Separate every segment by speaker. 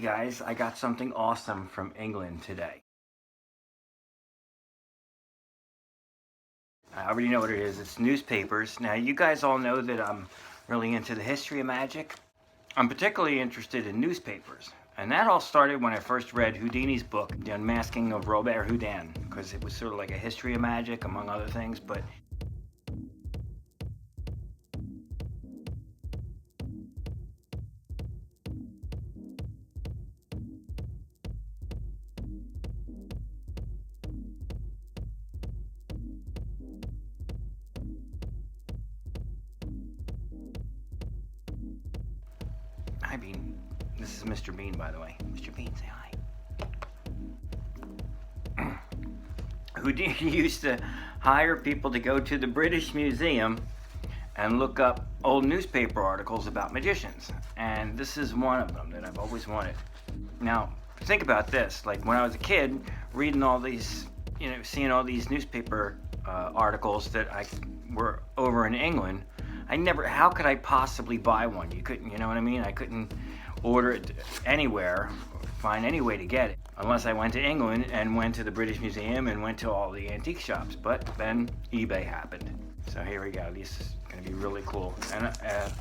Speaker 1: guys, I got something awesome from England today. I already know what it is. It's newspapers. Now, you guys all know that I'm really into the history of magic. I'm particularly interested in newspapers. And that all started when I first read Houdini's book, The Unmasking of Robert Houdin, because it was sort of like a history of magic, among other things, but I mean, this is Mr. Bean, by the way. Mr. Bean, say hi. Houdini used to hire people to go to the British Museum and look up old newspaper articles about magicians. And this is one of them that I've always wanted. Now, think about this. Like when I was a kid, reading all these, seeing all these newspaper articles that were over in England, how could I possibly buy one? You couldn't, you know what I mean? I couldn't order it anywhere, find any way to get it, unless I went to England and went to the British Museum and went to all the antique shops. But then eBay happened. So here we go. This is going to be really cool. And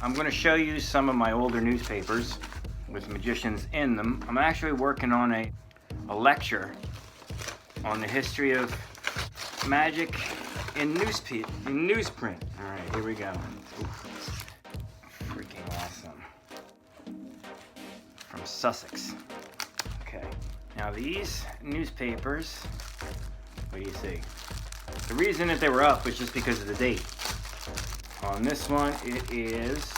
Speaker 1: I'm going to show you some of my older newspapers with magicians in them. I'm actually working on a lecture on the history of magic in newsprint. All right, here we go. Oof. Freaking awesome. From Sussex. Okay. Now these newspapers, what do you see? The reason that they were up was just because of the date. On this one, it is,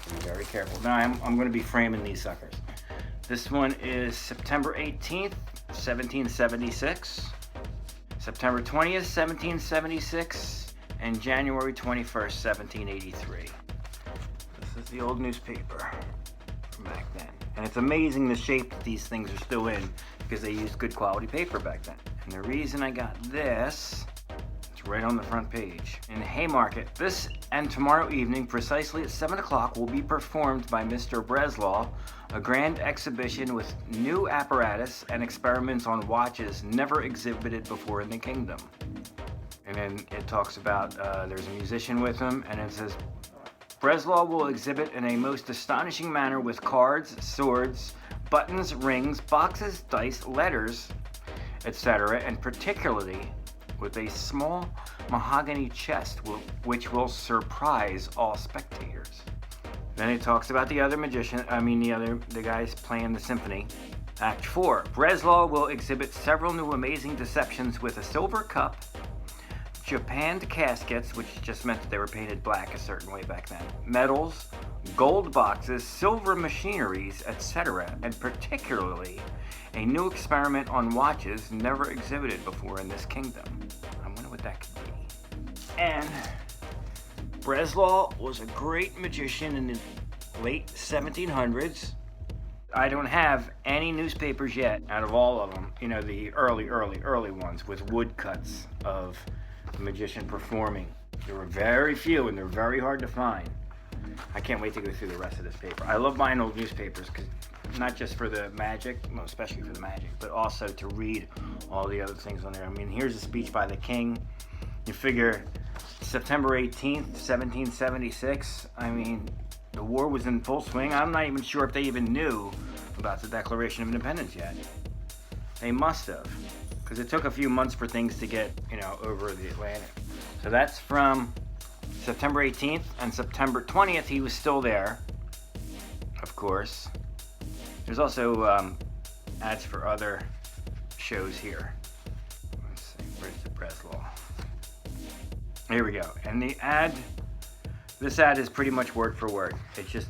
Speaker 1: be very careful. Now I'm going to be framing these suckers. This one is September 18th, 1776, September 20th, 1776, and January 21st, 1783. This is the old newspaper from back then. And it's amazing the shape that these things are still in because they used good quality paper back then. And the reason I got this, it's right on the front page. In Haymarket, this and tomorrow evening, precisely at 7 o'clock, will be performed by Mr. Breslau, a grand exhibition with new apparatus and experiments on watches never exhibited before in the kingdom. And then it talks about, there's a musician with him, and it says, Breslau will exhibit in a most astonishing manner with cards, swords, buttons, rings, boxes, dice, letters, etc., and particularly with a small mahogany chest which will surprise all spectators. Then it talks about the other the guys playing the symphony. Act 4. Breslau will exhibit several new amazing deceptions with a silver cup, japanned caskets, which just meant that they were painted black a certain way back then, medals, gold boxes, silver machineries, etc., and particularly a new experiment on watches never exhibited before in this kingdom. I wonder what that could be. And Breslau was a great magician in the late 1700s. I don't have any newspapers yet out of all of them, the early ones with woodcuts of the magician performing. There were very few and they're very hard to find. I can't wait to go through the rest of this paper. I love buying old newspapers, because not just for the magic, well, especially for the magic, but also to read all the other things on there. I mean, here's a speech by the king. You figure September 18th, 1776, the war was in full swing. I'm not even sure if they even knew about the Declaration of Independence yet. They must have, because it took a few months for things to get, over the Atlantic. So that's from September 18th, and September 20th, he was still there, of course. There's also ads for other shows here. Let's see, where's the Breslau? Here we go. And this ad is pretty much word for word. It's just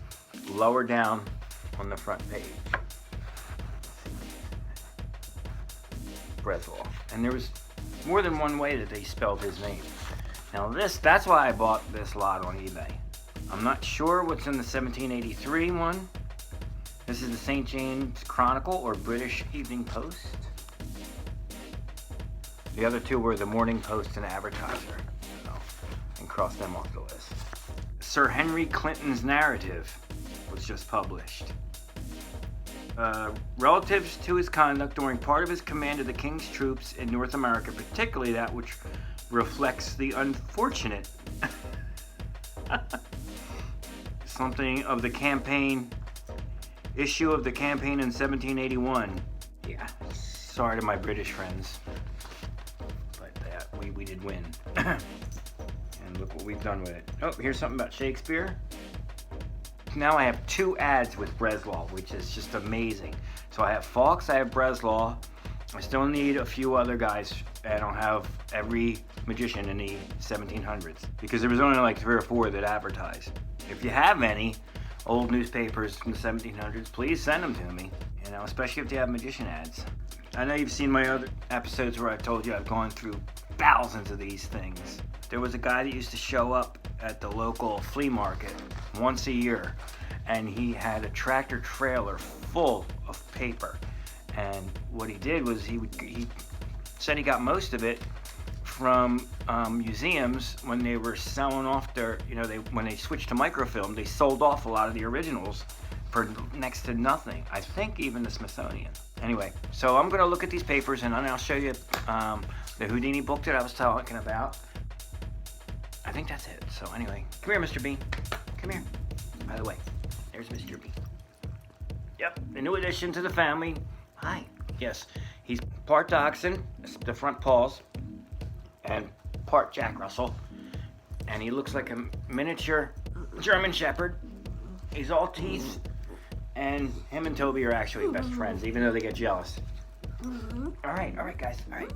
Speaker 1: lower down on the front page. Breslau. And there was more than one way that they spelled his name. Now that's why I bought this lot on eBay. I'm not sure what's in the 1783 one. This is the St. James Chronicle or British Evening Post. The other two were the Morning Post and Advertiser. So, and cross them off the list. Sir Henry Clinton's narrative was just published. relatives to his conduct during part of his command of the king's troops in North America, particularly that which reflects the unfortunate something of the campaign issue of the campaign in 1781. Yeah, sorry to my British friends, but we did win. And look what we've done with it. Oh, here's something about Shakespeare. Now I have 2 ads with Breslau, which is just amazing. So I have Fawkes, I have Breslau. I still need a few other guys. I don't have every magician in the 1700s because there was only like 3 or 4 that advertised. If you have any old newspapers from the 1700s, please send them to me. You know, especially if you have magician ads. I know you've seen my other episodes where I've told you I've gone through thousands of these things. There was a guy that used to show up at the local flea market once a year, and he had a tractor trailer full of paper. And what he did was he said he got most of it from museums when they were selling off their, when they switched to microfilm, they sold off a lot of the originals for next to nothing. I think even the Smithsonian. Anyway, so I'm gonna look at these papers and then I'll show you the Houdini book that I was talking about. I think that's it. So anyway, come here, Mr. Bean. Come here. By the way, there's Mr. Bean. Yep, the new addition to the family. Hi. Yes, he's part dachshund, the front paws, and part Jack Russell. And he looks like a miniature German Shepherd. He's all teeth. And him and Toby are actually best friends, even though they get jealous. All right, guys. All right.